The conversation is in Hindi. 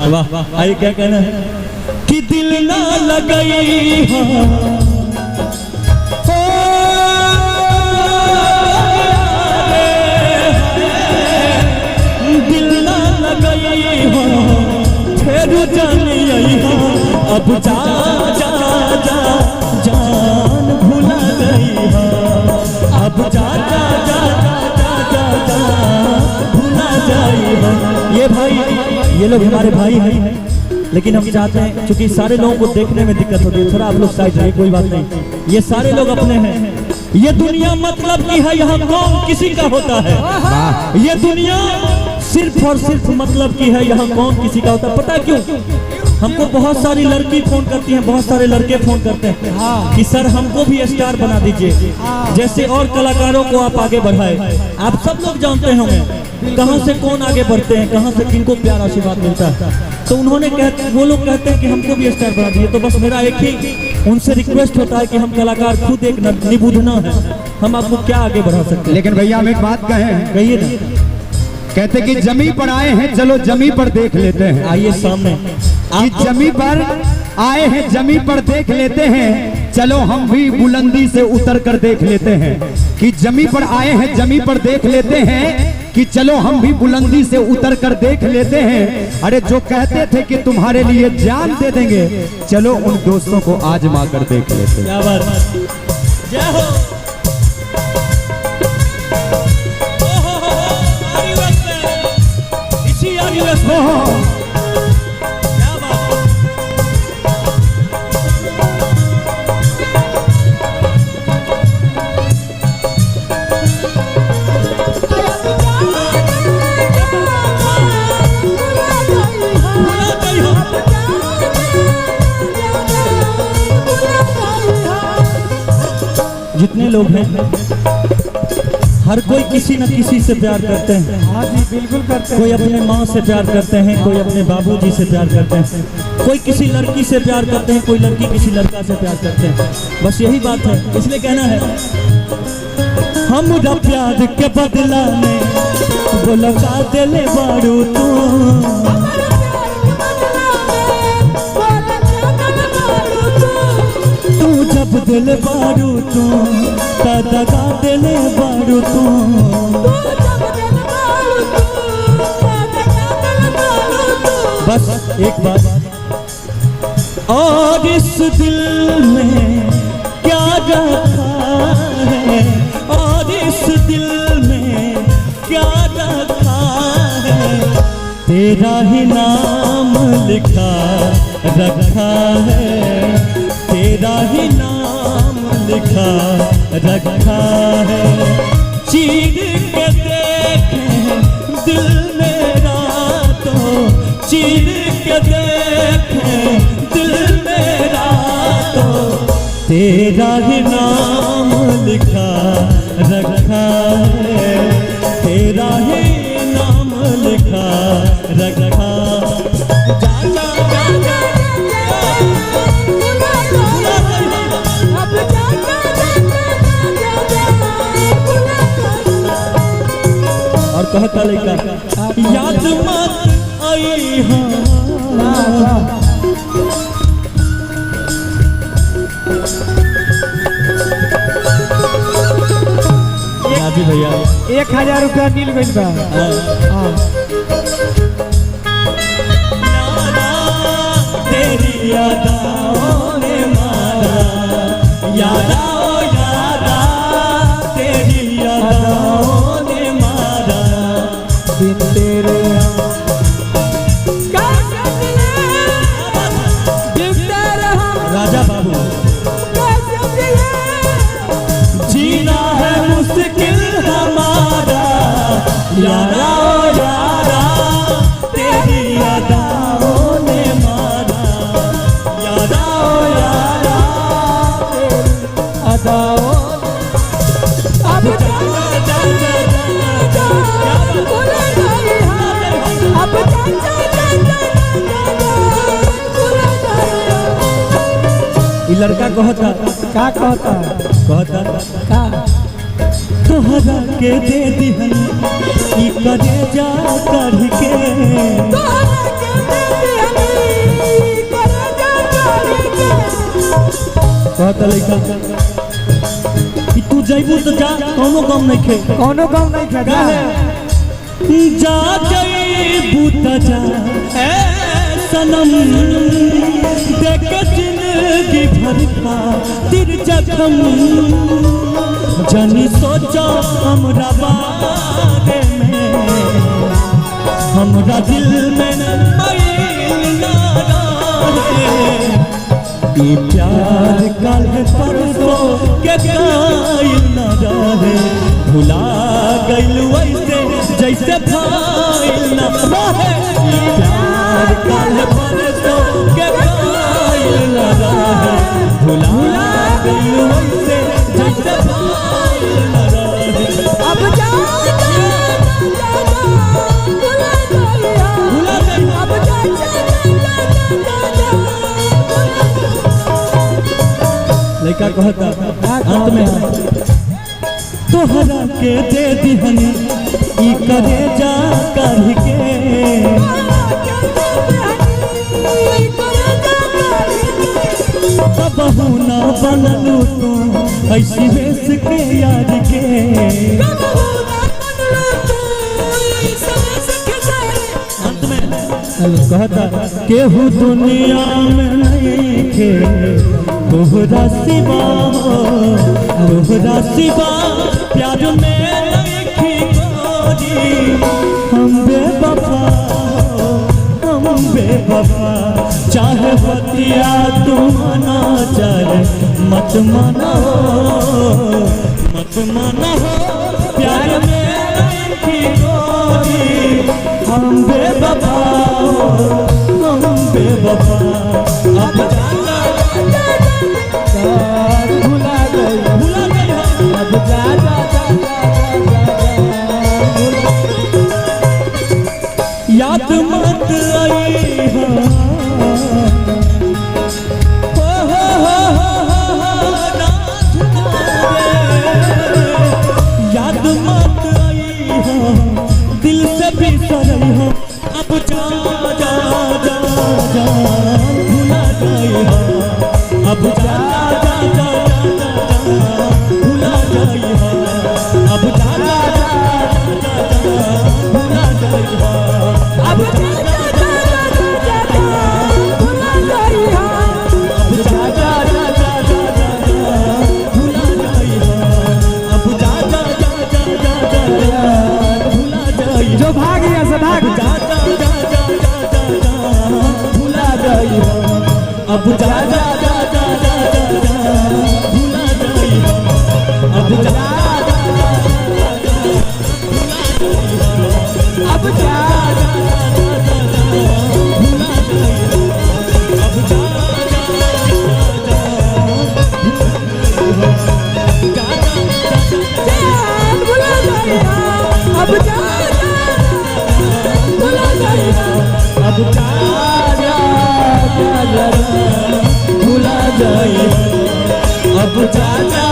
वाह। आइए क्या कहना है कि दिल ना लगई हो दिल ना लगई हो फिर जानी हो अब जा जा जा जान भुला गई हो अब जा जा जा जा जा जा भुला जाई हो। ये भाई ये लोग हमारे भाई हैं, लेकिन हम चाहते हैं क्योंकि सारे लोगों को देखने में दिक्कत होती है, थोड़ा आप लोग साइड रहिए, कोई बात नहीं। ये सारे लोग अपने हैं, ये दुनिया मतलब की है, यहाँ कौन किसी का होता है। ये दुनिया सिर्फ और सिर्फ मतलब की है, यहाँ कौन किसी का होता है। पता क्यों? हमको बहुत सारी लड़की फोन करती हैं, बहुत सारे लड़के फोन करते हैं कि सर हमको भी स्टार बना दीजिए, जैसे और कलाकारों को आप आगे बढ़ाए। आप सब लोग जानते होंगे कहाँ से कौन आगे बढ़ते हैं, कहाँ से किनको प्यार आशीर्वाद मिलता है। तो उन्होंने वो लोग कहते हैं कि हमको भी स्टार बना दीजिए। तो बस मेरा एक ही उनसे रिक्वेस्ट होता है कि हम कलाकार खुद एक निबुधना है, हम आपको क्या आगे बढ़ा सकते हैं। लेकिन भैया हम एक बात कहें, कहिए ना। कहते कि जमी पर आए हैं, चलो जमी पर देख लेते हैं। आइए सामने कि जमी पर आए हैं, जमी पर देख लेते हैं, चलो हम भी बुलंदी से उतर कर देख लेते हैं। कि जमी पर आए हैं, जमी पर देख लेते हैं, कि चलो हम भी बुलंदी से उतर कर देख लेते हैं। अरे जो कहते थे कि तुम्हारे लिए जान दे देंगे, चलो उन दोस्तों को आजमा कर देख लेते हैं। क्या बात, जय हो। जितने लोग हैं हर कोई किसी न किसी से प्यार करते हैं। हाँ जी बिल्कुल करते हैं। कोई अपने माँ से प्यार करते हैं, कोई अपने बाबूजी से प्यार करते हैं, कोई किसी लड़की से प्यार करते हैं, कोई लड़की किसी लड़का से प्यार करते हैं। बस यही बात है, इसलिए कहना है हमरा प्यार के बदला में वो लगा दिले बारू तू जब दिल बारू तू दगा दिले बारू तू। बस एक बात, और इस दिल में क्या रखा है, और इस दिल में क्या रखा है, तेरा ही नाम लिखा रखा है, तेरा ही नाम लिखा रखा है। चीर के देखें दिल मेरा तो चीर के देखें दिल मेरा तो तेरा ही नाम लिखा रखा है, तेरा ही नाम लिखा रखा। और कहता लड़का याद मत आई हो। जी भैया 1000 रुपया मिल गई बा। तेरी यादों ने मारा यादा यादा, तेरी यादों ने मारा दिन तेरे राजा बाबू। जीना है मुश्किल हमारा यारा यारा, तेरी यादों ने मारा यारा यारा, अदाओं अब लड़का कहता क्या कहता कहता तोहरा के दे दिहन ई करेजा कढ़ के, तोहरा के दे कहता लइका कि तू जइबू तो जा कोनो गम नहीं खे कोनो काम नहीं खेदा जा जइबू तो जा ए सनम देख जिंदगी भर का तिर जखम जानी सोचा हमरा बारे में हमरा दिल में बैल ना रहे ई प्यार कल परसों के कायल न रहे भुला गइल वैसे जैसे भाइल न रहे ई प्यार कल परसों के कायल न रहे भुला गइल वैसे जैसे भाइल न रहे अब जा भुला गइल अब जा लड़का कहता अंत में तोहरा के दे दिहनी ई करे जा कर के बहू ना बनलू तू ऐसी वेश के याद के अंत में कहता केहू दुनिया में नहीं खे तोहरा सिवा तोहरा सिवा प्यार में नहीं खी गोरी हम बेवफा चाहे बतिया तू मना चाहे मत मना प्यार में नहीं खी गोरी हम बेवफा अब भुला गई अब जा याद मत आई याद मत आई दिल से भी सरई हो अब जा जा जा जा भुला गई हो अब जा जा जा भुला गई हो अब जा जा भुला गई हो अब जा भुला गई अब जा जा भुला गई हो अब जा जा भुला गई जो भाग गया से भाग जा भुला गई हो अब जा भुला गई हो अब जा अब जा अब जा भुला गई अब जा भुला गई अब जा